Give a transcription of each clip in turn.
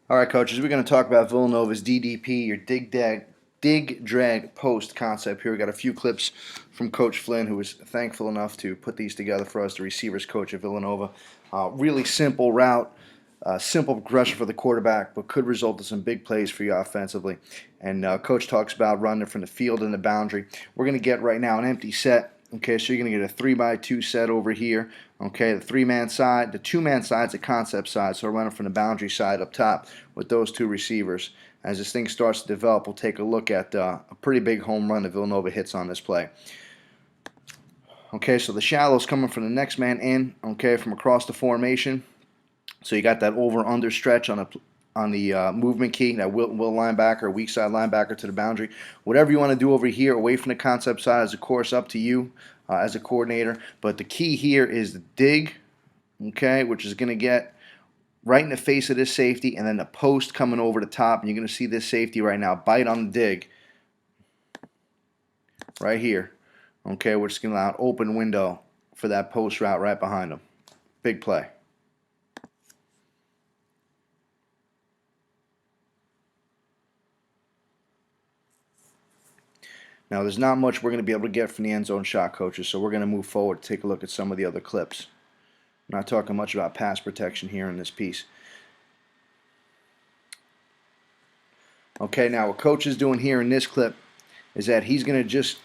All right, coaches, we're going to talk about Villanova's DDP, your dig, drag, post concept here. We got a few clips from Coach Flynn, who was thankful enough to put these together for us, the receivers coach at Villanova. Really simple route, simple progression for the quarterback, but could result in some big plays for you offensively. And Coach talks about running from the field and the boundary. We're going to get right now an empty set. Okay, so you're going to get a 3x2 set over here. Okay, the 3-man side, the 2-man side's the concept side, so we're running from the boundary side up top with those two receivers. As this thing starts to develop, we'll take a look at a pretty big home run that Villanova hits on this play. Okay, so the shallow's coming from the next man in, okay, from across the formation. So you got that over-under stretch on the movement key, that will linebacker, weak side linebacker to the boundary. Whatever you want to do over here, away from the concept side, is of course up to you as a coordinator. But the key here is the dig, okay, which is going to get right in the face of this safety, and then the post coming over the top. And you're going to see this safety right now bite on the dig right here, okay, which is going to allow an open window for that post route right behind him. Big play. Now, there's not much we're going to be able to get from the end zone shot, coaches, so we're going to move forward to take a look at some of the other clips. I'm not talking much about pass protection here in this piece. Okay, now what Coach is doing here in this clip is that he's going to just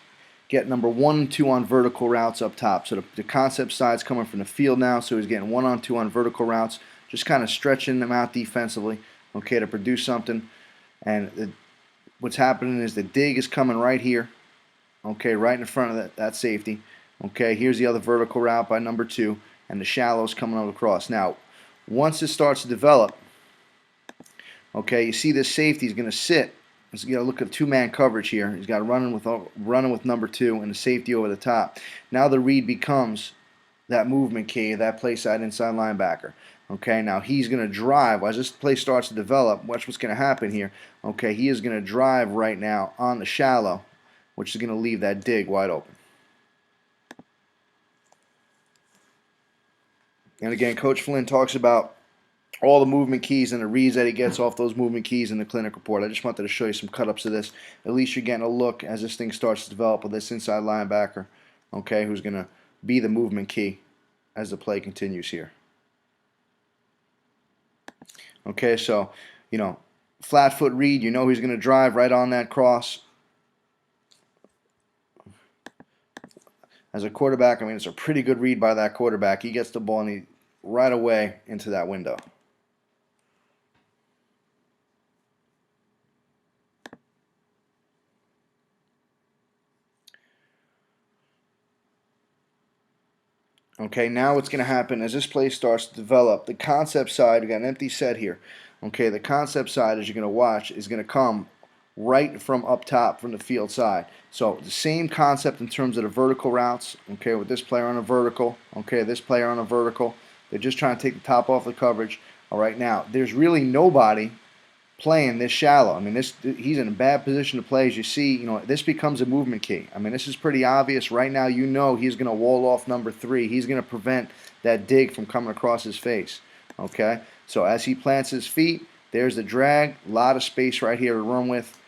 get number 1 and 2 on vertical routes up top. So the concept side's coming from the field now, so he's getting 1 on 2 on vertical routes, just kind of stretching them out defensively, okay, to produce something. And what's happening is the dig is coming right here, okay, right in front of that safety. Okay, here's the other vertical route by number 2, and the shallow's coming across. Now, once this starts to develop, okay, you see this safety is going to sit. Let's get a look at 2-man coverage here. He's got running with number 2 and the safety over the top. Now the read becomes that movement key, that play side inside linebacker. Okay, now he's going to drive. As this play starts to develop, watch what's going to happen here. Okay, he is going to drive right now on the shallow, which is going to leave that dig wide open. And again, Coach Flynn talks about all the movement keys and the reads that he gets off those movement keys in the clinic report. I just wanted to show you some cut-ups of this. At least you're getting a look as this thing starts to develop with this inside linebacker, okay, who's going to be the movement key as the play continues here. Okay, so, flat foot read, he's going to drive right on that cross. As a quarterback, it's a pretty good read by that quarterback. He gets the ball and right away into that window. Okay, now what's going to happen as this play starts to develop, the concept side, we got an empty set here. Okay, the concept side, as you're going to watch, is going to come right from up top from the field side. So the same concept in terms of the vertical routes, okay, with this player on a vertical, okay, this player on a vertical. They're just trying to take the top off the coverage. All right, now, there's really nobody playing this shallow. He's in a bad position to play. As you see, this becomes a movement key. This is pretty obvious. Right now, he's going to wall off number 3. He's going to prevent that dig from coming across his face. Okay, so as he plants his feet, there's the drag. A lot of space right here to run with.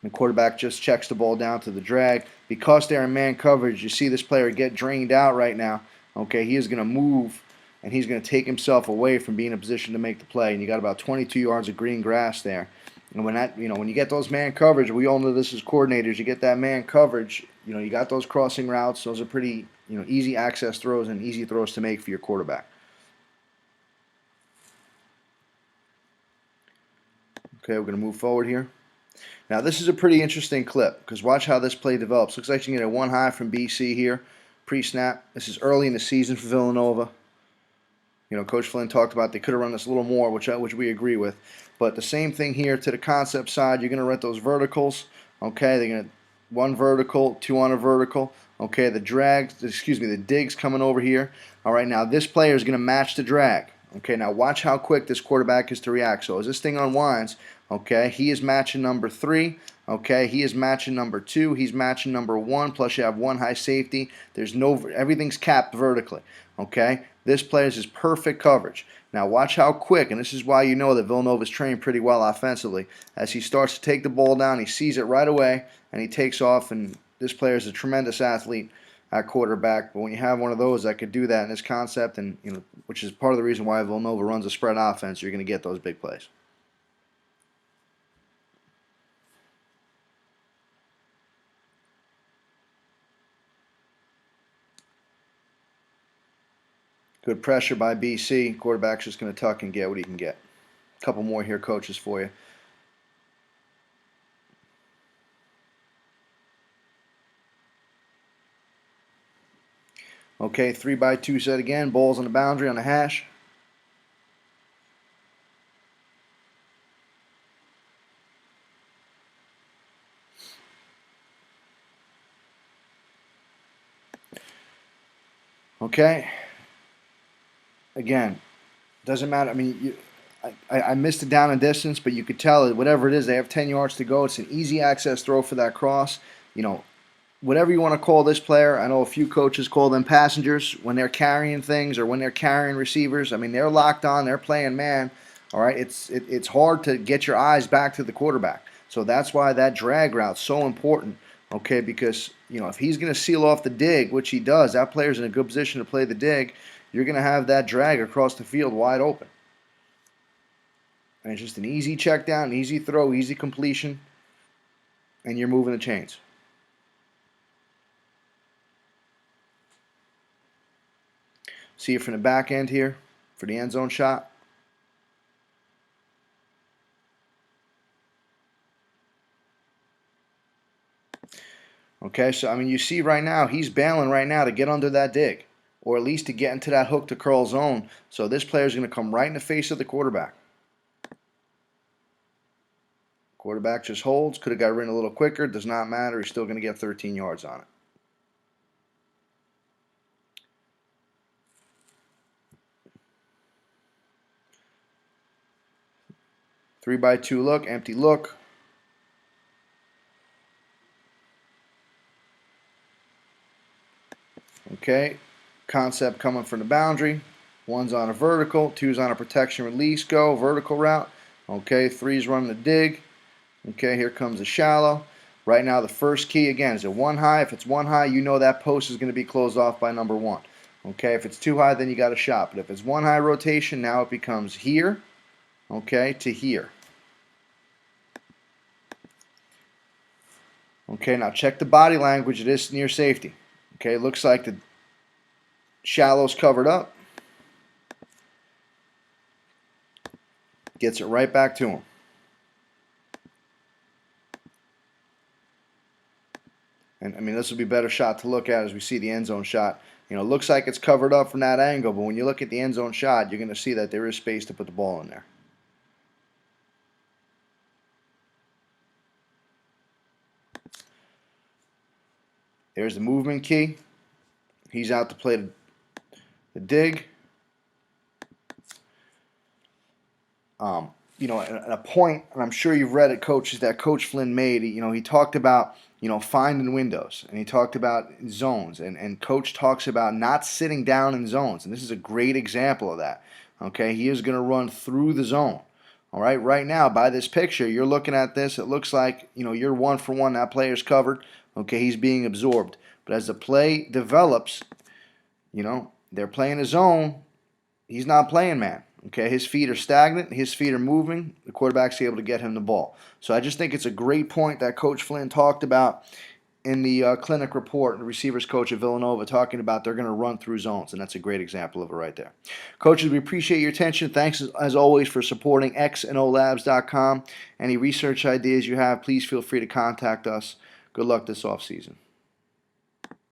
The quarterback just checks the ball down to the drag. Because they're in man coverage, you see this player get drained out right now. Okay, he is going to move, and he's going to take himself away from being in a position to make the play. And you got about 22 yards of green grass there. And when you get those man coverage, we all know this as coordinators. You get that man coverage. You got those crossing routes. Those are pretty, easy access throws and easy throws to make for your quarterback. Okay, we're going to move forward here. Now this is a pretty interesting clip because watch how this play develops. Looks like you get a 1 high from BC here, pre-snap. This is early in the season for Villanova. Coach Flynn talked about they could have run this a little more, which we agree with. But the same thing here to the concept side. You're going to run those verticals. Okay, they're going to 1 vertical, 2 on a vertical. Okay, the dig's coming over here. All right, now this player is going to match the drag. Okay, now watch how quick this quarterback is to react. So as this thing unwinds, okay, he is matching number 3. Okay, he is matching number 2. He's matching number 1. Plus you have 1 high safety. Everything's capped vertically. Okay, This play is just perfect coverage. Now watch how quick, and this is why you know that Villanova's trained pretty well offensively. As he starts to take the ball down, he sees it right away, and he takes off, and this player is a tremendous athlete at quarterback. But when you have one of those that could do that in this concept, and which is part of the reason why Villanova runs a spread offense, you're going to get those big plays. Good pressure by BC. Quarterback's just going to tuck and get what he can get. A couple more here, coaches, for you. Okay, 3x2 set again. Balls on the boundary on the hash. Okay. Again, doesn't matter. I mean, I missed the down and distance, but you could tell that whatever it is, they have 10 yards to go. It's an easy access throw for that cross. Whatever you want to call this player. I know a few coaches call them passengers when they're carrying things or when they're carrying receivers. I mean, they're locked on. They're playing man. All right, it's hard to get your eyes back to the quarterback. So that's why that drag route's so important. Okay, because if he's going to seal off the dig, which he does, that player's in a good position to play the dig. You're going to have that drag across the field wide open. And it's just an easy check down, an easy throw, easy completion, and you're moving the chains. See it from the back end here for the end zone shot. Okay, so I mean, you see right now, he's bailing right now to get under that dig, or at least to get into that hook to curl zone. So this player is going to come right in the face of the quarterback. Quarterback just holds. Could have got rid a little quicker. Does not matter. He's still going to get 13 yards on it. Three by two look, empty look. Okay, concept coming from the boundary. One's on a vertical, two's on a protection release, go, vertical route. Okay, three's running the dig. Okay, here comes a shallow. Right now the first key, again, is it one high? If it's one high, you know that post is going to be closed off by number one. Okay, if it's too high, then you got a shot. But if it's one high rotation, now it becomes here, okay, to here. Okay, now check the body language. It is near safety. Okay, looks like the shallow's covered up. Gets it right back to him. And I mean, this will be a better shot to look at as we see the end zone shot. It looks like it's covered up from that angle, but when you look at the end zone shot, you're going to see that there is space to put the ball in there. There's the movement key. He's out to play the dig. At a point, and I'm sure you've read it, coaches, that Coach Flynn made, he talked about, finding windows, and he talked about zones, and Coach talks about not sitting down in zones, and this is a great example of that. Okay, he is going to run through the zone. All right, right now, by this picture, you're looking at this, it looks like, you're one for one, that player's covered. Okay, he's being absorbed. But as the play develops, they're playing a zone, he's not playing man. Okay, his feet are stagnant, his feet are moving, the quarterback's able to get him the ball. So I just think it's a great point that Coach Flynn talked about in the clinic report, the receivers coach at Villanova, talking about they're going to run through zones, and that's a great example of it right there. Coaches, we appreciate your attention. Thanks, as always, for supporting xandolabs.com. Any research ideas you have, please feel free to contact us. Good luck this offseason.